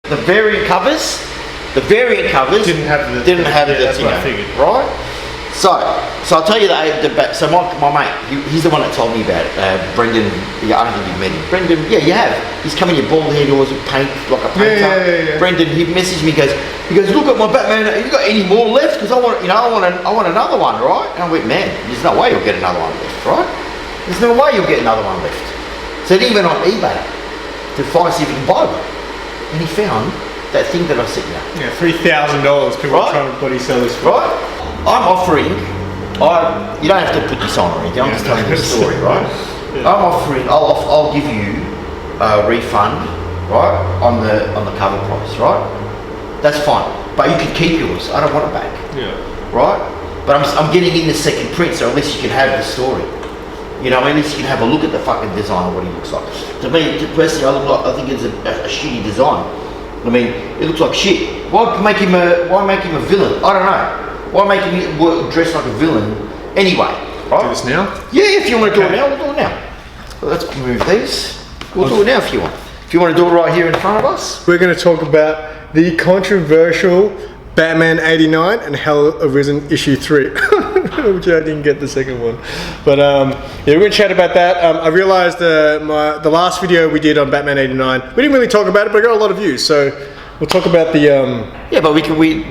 The variant covers didn't have the thing, right? So I'll tell you that. So my mate, he's the one that told me about it. Brendan, I don't think you've met him. Brendan, yeah, you have. He's coming your bald head, always with paint, like a painter. Yeah. Brendan, he messaged me, he goes, look at my Batman. Have you got any more left? Because I want another one, right? And I went, man, there's no way you'll get another one left, right? There's no way you'll get another one left. So then he went on eBay to find see if he can buy one, and he found that thing that I sent you. Yeah, $3,000. People are trying to bloody sell this for. Right? I'm offering, you don't have to put this on or anything, I'm just telling you the story, right? Yeah. I'm offering, I'll give you a refund, right, on the cover price, right? That's fine, but you can keep yours, I don't want it back. Yeah. Right? But I'm getting in the second print, so at least you can have the story. You know, at least you can have a look at the fucking design of what he looks like. To me, personally, I think it's a shitty design. I mean, it looks like shit. Why make him a villain? I don't know. Why make him dress like a villain anyway? Right? Do this now? Yeah, if you want to do it now, we'll do it now. Well, let's move these. We'll do it now if you want. If you want to do it right here in front of us. We're going to talk about the controversial Batman 89 and Hell Arisen issue 3. Which I didn't get the second one. But yeah, we're going to chat about that. I realized the last video we did on Batman 89, we didn't really talk about it, but it got a lot of views. So we'll talk about the... Yeah, but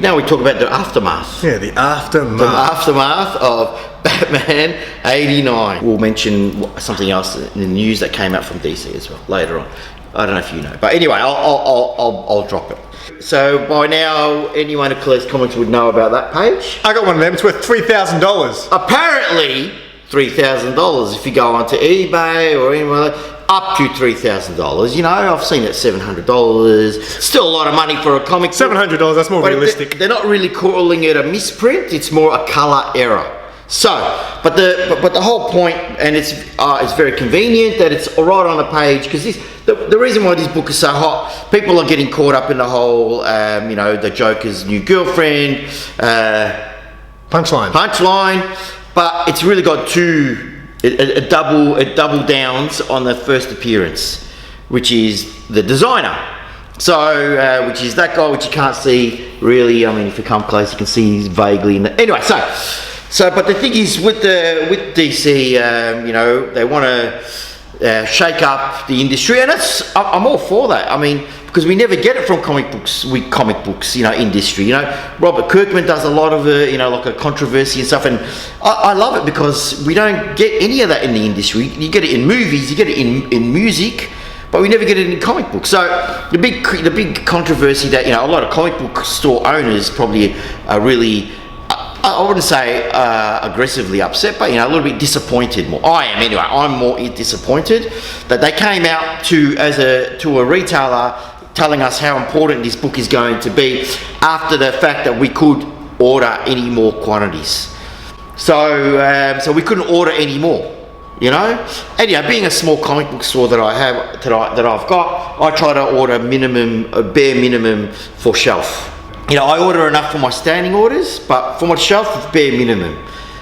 now we talk about the aftermath. Yeah, the aftermath. The aftermath of Batman 89. We'll mention something else in the news that came out from DC as well later on. I don't know if you know, but anyway, I'll drop it. So by now, anyone who collects comics would know about that page. I got one of them. It's worth $3,000. Apparently, $3,000 if you go onto eBay or anywhere up to $3,000. You know, I've seen it $700. Still a lot of money for a comic. $700. That's more realistic. They're not really calling it a misprint. It's more a color error. So, but the whole point, and it's very convenient that it's right on the page, because the reason why this book is so hot, people are getting caught up in the whole, you know, the Joker's new girlfriend, punchline, but it's really got a double downs on the first appearance, which is the designer. So, which is that guy, which you can't see really. I mean, if you come close, you can see vaguely. Anyway, so, but the thing is, with DC, you know, they want to shake up the industry, and I'm all for that. I mean, because we never get it from comic books, you know, industry. You know, Robert Kirkman does a lot of you know, like a controversy and stuff, and I love it because we don't get any of that in the industry. You get it in movies, you get it in music, but we never get it in comic books. So the big controversy that, you know, a lot of comic book store owners probably are really, I wouldn't say aggressively upset, but, you know, a little bit disappointed. I am anyway. I'm more disappointed that they came out to a retailer telling us how important this book is going to be after the fact that we could order any more quantities. So we couldn't order any more. You know, and yeah, being a small comic book store that I've got, I try to order a bare minimum for shelf. You know, I order enough for my standing orders, but for my shelf, it's bare minimum.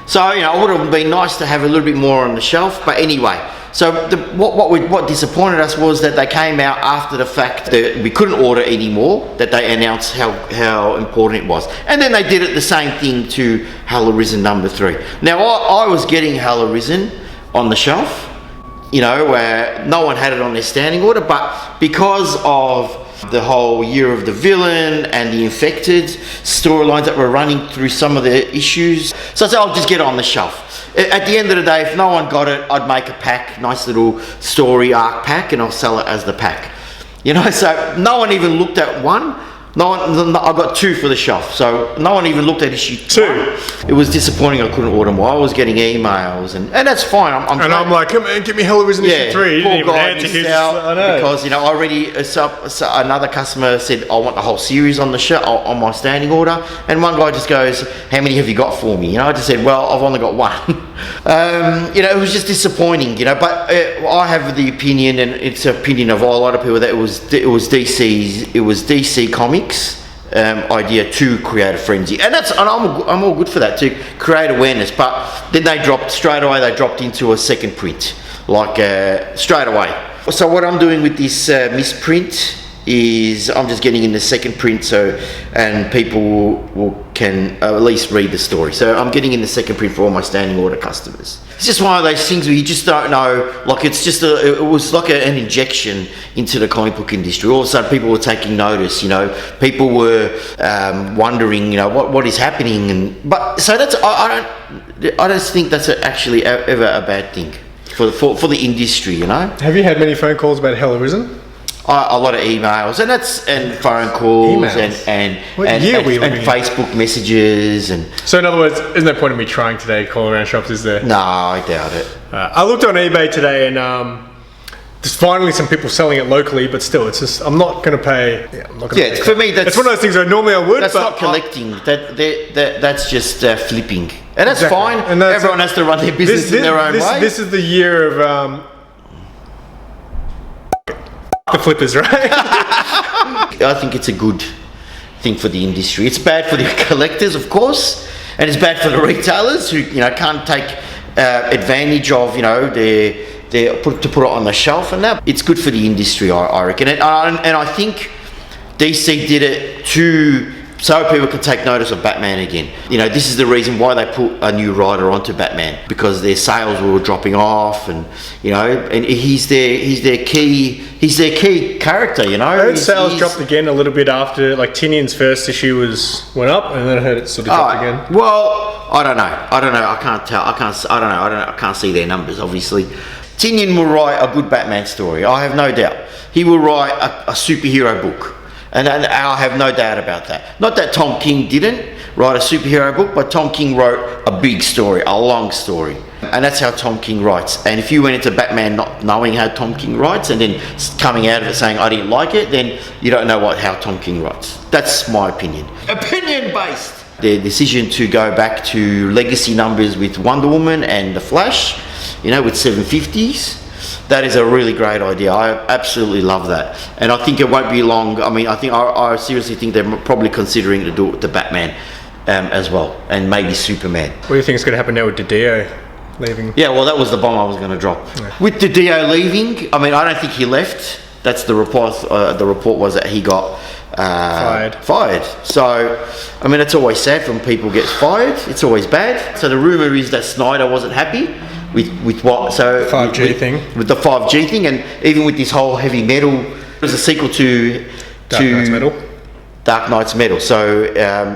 So, you know, it would have been nice to have a little bit more on the shelf, but anyway. So what disappointed us was that they came out after the fact that we couldn't order anymore, that they announced how important it was. And then they did it the same thing to Hell Arisen number 3. Now, I was getting Hell Arisen on the shelf, you know, where no one had it on their standing order, but because of the whole Year of the Villain and the Infected storylines that were running through some of the issues, so I said, I'll just get it on the shelf. At the end of the day, if no one got it, I'd make a pack, nice little story arc pack, and I'll sell it as the pack. You know, so no one even looked at one. I got 2 for the shelf, so no one even looked at issue 2. It was disappointing I couldn't order more. I was getting emails, and that's fine. I'm like, come on, get me Hell Arisen issue 3. Poor guy missed out because, you know, already another customer said, I want the whole series on the on my standing order, and one guy just goes, how many have you got for me? You know, I just said, well, I've only got 1. You know, it was just disappointing, you know, but I have the opinion, and it's the opinion of a lot of people, that it was DC Comics idea to create a frenzy, and I'm all good for that, to create awareness. But then they dropped into a second print, like straight away. So what I'm doing with this misprint is I'm just getting in the second print, and people can at least read the story. So I'm getting in the second print for all my standing order customers. It's just one of those things where you just don't know. Like it was like an injection into the comic book industry. All of a sudden, people were taking notice. People were wondering, what is happening. But so that's I don't think that's actually ever a bad thing for the industry. Have you had many phone calls about Hell Arisen? A lot of emails and phone calls emails. and Facebook messages and. So in other words, there's no point in me trying today to call around shops, is there? No, I doubt it. I looked on eBay today and there's finally some people selling it locally, but still, it's just I'm not going to pay. Yeah, I'm not going to. Yeah, for me, that's one of those things where normally I would. That's but not collecting. That's just flipping, and that's exactly. fine. And everyone has to run their business in their own way. This is the year of. The flippers, right? I think it's a good thing for the industry. It's bad for the collectors, of course, and it's bad for the retailers who can't take advantage of their put it on the shelf and that. It's good for the industry, I reckon, and I think DC did it so people can take notice of Batman again. This is the reason why they put a new writer onto Batman, because their sales were dropping off, and and he's their key character. I heard sales dropped again a little bit after, like Tynion's first issue went up, and then I heard it sort of dropped again. Well, I don't know. I can't tell. I can't see their numbers, obviously. Tynion will write a good Batman story. I have no doubt. He will write a superhero book. And I have no doubt about that. Not that Tom King didn't write a superhero book, but Tom King wrote a big story, a long story. And that's how Tom King writes. And if you went into Batman not knowing how Tom King writes and then coming out of it saying, I didn't like it, then you don't know how Tom King writes. That's my opinion. Opinion-based. The decision to go back to legacy numbers with Wonder Woman and The Flash, with 750s. That is a really great idea. I absolutely love that, and I think it won't be long. I mean, I seriously think they're probably considering to do it with the Batman as well, and maybe Superman. What do you think is going to happen now with Didio leaving? Yeah, well, that was the bomb I was going to drop. Yeah. With Didio leaving, I mean, I don't think he left. That's the report. The report was that he got fired. So, I mean, it's always sad when people get fired. It's always bad. So the rumor is that Snyder wasn't happy with what? So 5G thing. With the 5G thing, and even with this whole heavy metal. It was a sequel to Dark Knight's Metal. So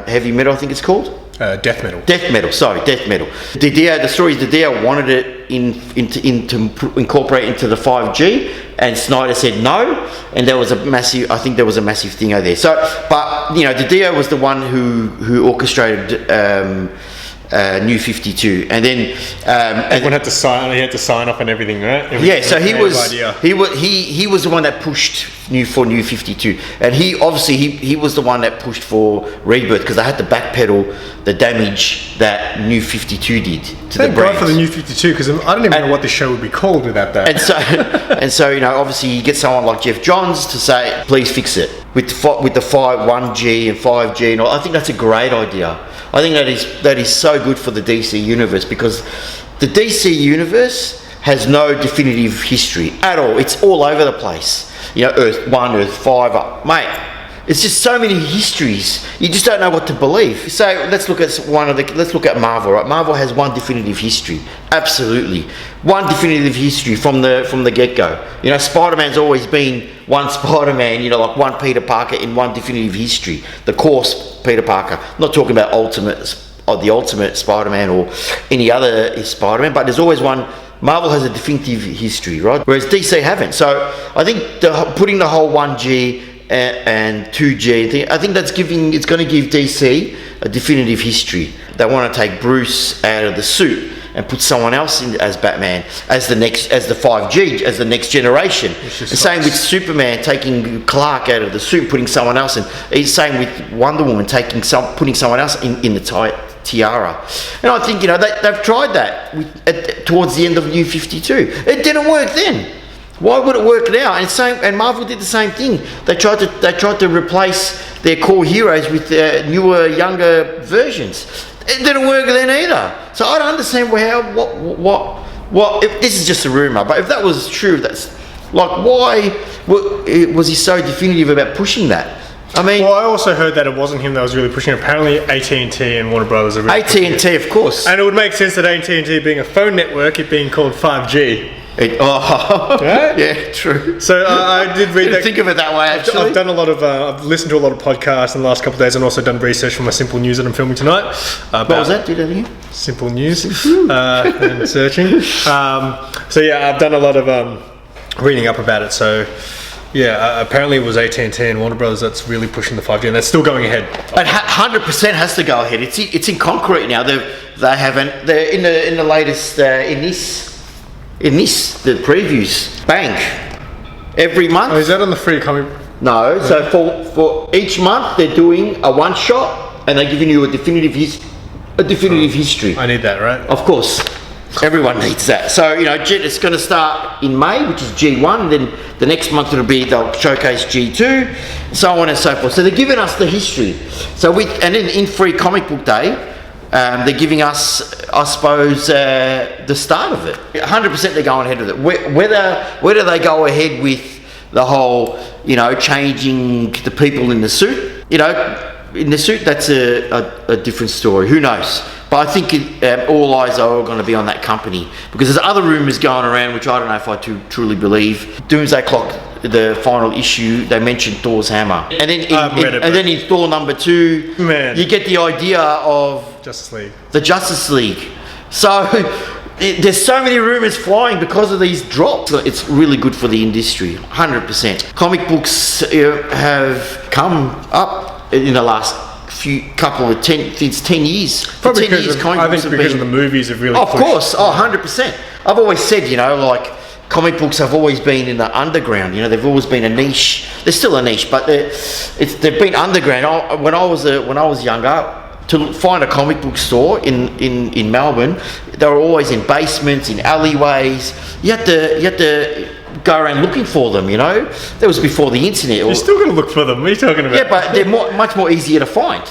heavy metal, I think it's called. Death metal. Death metal. The story is Didio wanted it to incorporate into the 5G, and Snyder said no, and there was a massive thing over there. So, but Didio was the one who orchestrated New 52, and then everyone had to sign. He had to sign up and everything, right? So he was the one that pushed New 52, and he was the one that pushed for Rebirth, because they had to backpedal the damage that New 52 did to the brand. Thank God for the New 52, because I don't even know what the show would be called without that. And so obviously you get someone like Jeff Johns to say, please fix it with the 1G and 5G, and all. I think that's a great idea. I think that is so good for the DC universe, because the DC universe has no definitive history at all. It's all over the place. Earth 1, Earth 5, mate. It's just so many histories. You just don't know what to believe. So let's look at Marvel, right? Marvel has one definitive history. Absolutely. One definitive history from the get-go. Spider-Man's always been one Spider-Man, like one Peter Parker in one definitive history. The course Peter Parker. Not talking about the ultimate Spider-Man or any other Spider-Man, but there's always one. Marvel has a definitive history, right? Whereas DC haven't. So I think putting the whole 1G and 2G thing, I think it's going to give DC a definitive history. They want to take Bruce out of the suit and put someone else in as Batman, as the 5G, as the next generation. The same with Superman, taking Clark out of the suit, putting someone else in. It's same with Wonder Woman, putting someone else in the tiara. And I think they've tried that towards the end of New 52. It didn't work then. Why would it work now? And Marvel did the same thing. They tried to replace their core heroes with newer, younger versions. It didn't work then either. So I don't understand what. If this is just a rumor, but if that was true, that's like why Was he so definitive about pushing that? I mean, Well, I also heard that it wasn't him that was really pushing it. Apparently, AT&T and Warner Brothers are really pushing it. AT&T, of course. And it would make sense that AT&T being a phone network, it being called 5G. Right? Yeah, true. So I did read that. Think of it that way, actually. I've done a lot of. I've listened to a lot of podcasts in the last couple of days, and also done research for my Simple News that I'm filming tonight. What was that? Do that again. Simple News and searching. So yeah, I've done a lot of reading up about it. So yeah, apparently it was AT&T and Warner Brothers that's really pushing the 5G, and that's still going ahead. But 100% has to go ahead. It's in concrete now. They're in the latest the previews. Bang. Every month. Oh, is that on the free comic? No. So for each month they're doing a one shot, and they're giving you a definitive history. I need that, right? Of course. Everyone needs that. So, it's going to start in May, which is G1. Then the next month they'll showcase G2, so on and so forth. So they're giving us the history. So and then in Free Comic Book Day, they're giving us, I suppose, the start of it. 100% they're going ahead with it. Whether they go ahead with the whole, changing the people in the suit, in the suit, that's a different story. Who knows? But I think all eyes are going to be on that company, because there's other rumours going around, which I don't know if I truly believe. Doomsday Clock, the final issue, they mentioned Thor's hammer, and then in Thor number 2, you get the idea of the Justice League. So there's so many rumours flying because of these drops. It's really good for the industry, 100%. Comic books have come up in the last since 10 years. Probably 10 years, because of the movies have really Of course, 100%. I've always said, comic books have always been in the underground. They've always been a niche. They're still a niche, but they've been underground. When I was younger, to find a comic book store in Melbourne, they were always in basements, in alleyways. You had to go around looking for them. That was before the internet. You're still going to look for them. What are you talking about? Yeah, but they're much more easier to find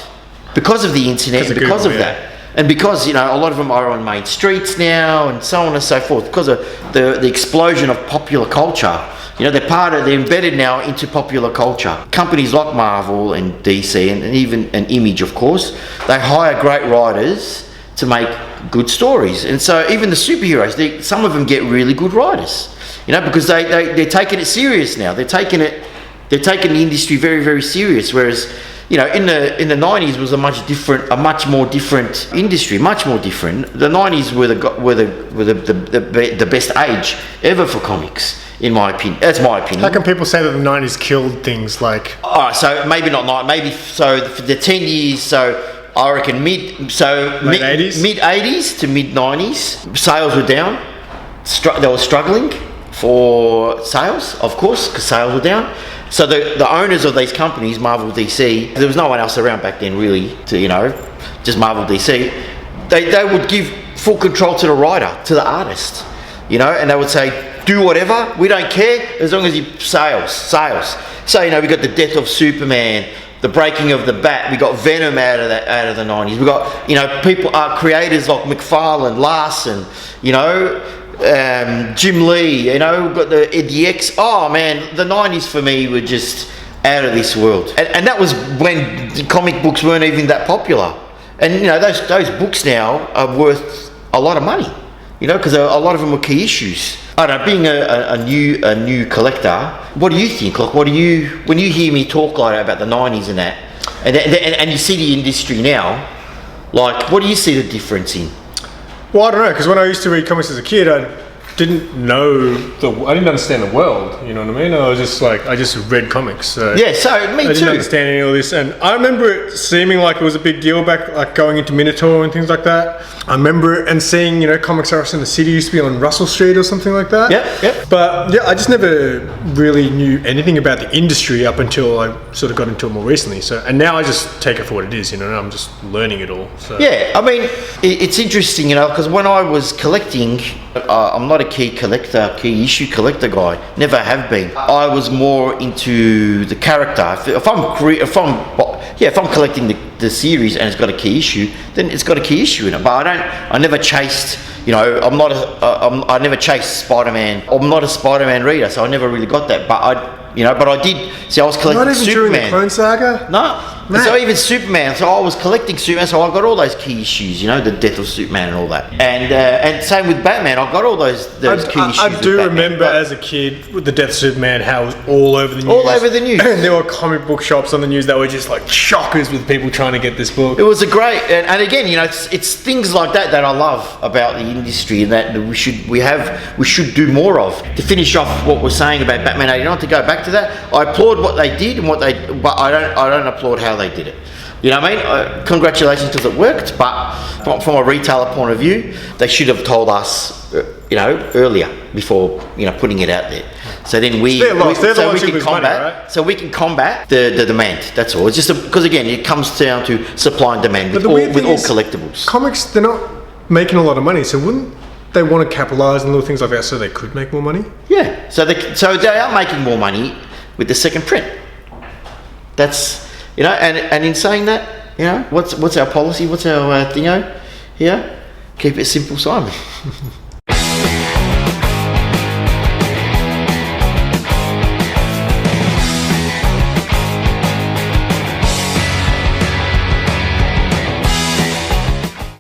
because of the internet and because of that. And because, a lot of them are on main streets now and so on and so forth, because of the explosion of popular culture. They're embedded now into popular culture. Companies like Marvel and DC and even an Image, of course, they hire great writers to make good stories. And so even the superheroes, some of them get really good writers, because they're taking it serious now. They're taking the industry very, very serious, whereas in the 90s was a much more different industry, much more different. The 90s were the best age ever for comics, in my opinion. That's my opinion. How can people say that the 90s killed things like? All right, so maybe not maybe so for the 10 years. So I reckon mid 80s to mid 90s, sales were down. They were struggling for sales, of course, because sales were down. So the owners of these companies, Marvel, DC, there was no one else around back then really to, just Marvel, DC. They would give full control to the writer, to the artist, and they would say, do whatever, we don't care, as long as you sales. So, we got the death of Superman, the breaking of the Bat, we got Venom out of the 90s. We got, creators like McFarlane, Larson, Jim Lee, we've got the Eddie X. Oh man, the 90s for me were just out of this world. And that was when comic books weren't even that popular. And those books now are worth a lot of money, because a lot of them were key issues. I don't know, being a new collector, what do you think? Like, when you hear me talk like about the 90s and that, and you see the industry now, like, what do you see the difference in? Well, I don't know, because when I used to read comics as a kid, I didn't understand the world. You know what I mean? I just read comics. So yeah, so me too. I didn't understand any of this, and I remember it seeming like it was a big deal back, like going into Minotaur and things like that. I remember it and seeing, Comics R Us in the City used to be on Russell Street or something like that. Yep. But yeah, I just never really knew anything about the industry up until I sort of got into it more recently. So, and now I just take it for what it is, and I'm just learning it all. So. Yeah, I mean, it's interesting, because when I was collecting, I'm not a key issue collector guy. Never have been. I was more into the character. If I'm collecting the series and it's got a key issue, then it's got a key issue in it. But I never chased. I never chased Spider-Man. I'm not a Spider-Man reader, so I never really got that. But you know. But I did see I was collecting Not even Superman. during the Clone Saga? No. Man. So even Superman, so I was collecting Superman, so I got all those key issues, you know, the death of Superman and all that. And same with Batman, I got all those key issues. I do with Batman. remember as a kid with the death of Superman how it was all over the news. All over the news. And there were comic book shops on the news that were just like shockers with people trying to get this book. It was a great, and again, you know, it's things like that that I love about the industry, and that we should do more of. To finish off what we're saying about Batman '89, to go back to that, I applaud what they did but I don't applaud how they did it. You know what I mean? Congratulations because it worked, but from a retailer point of view, they should have told us, you know, earlier before, you know, putting it out there. So then we can combat the demand. That's all. It's just because again, it comes down to supply and demand with all collectibles. Comics, they're not making a lot of money, so wouldn't they want to capitalize on little things like that so they could make more money? Yeah. So they are making more money with the second print. That's, you know, and in saying that, you know, what's our policy? What's our thingo here? Keep it simple, Simon.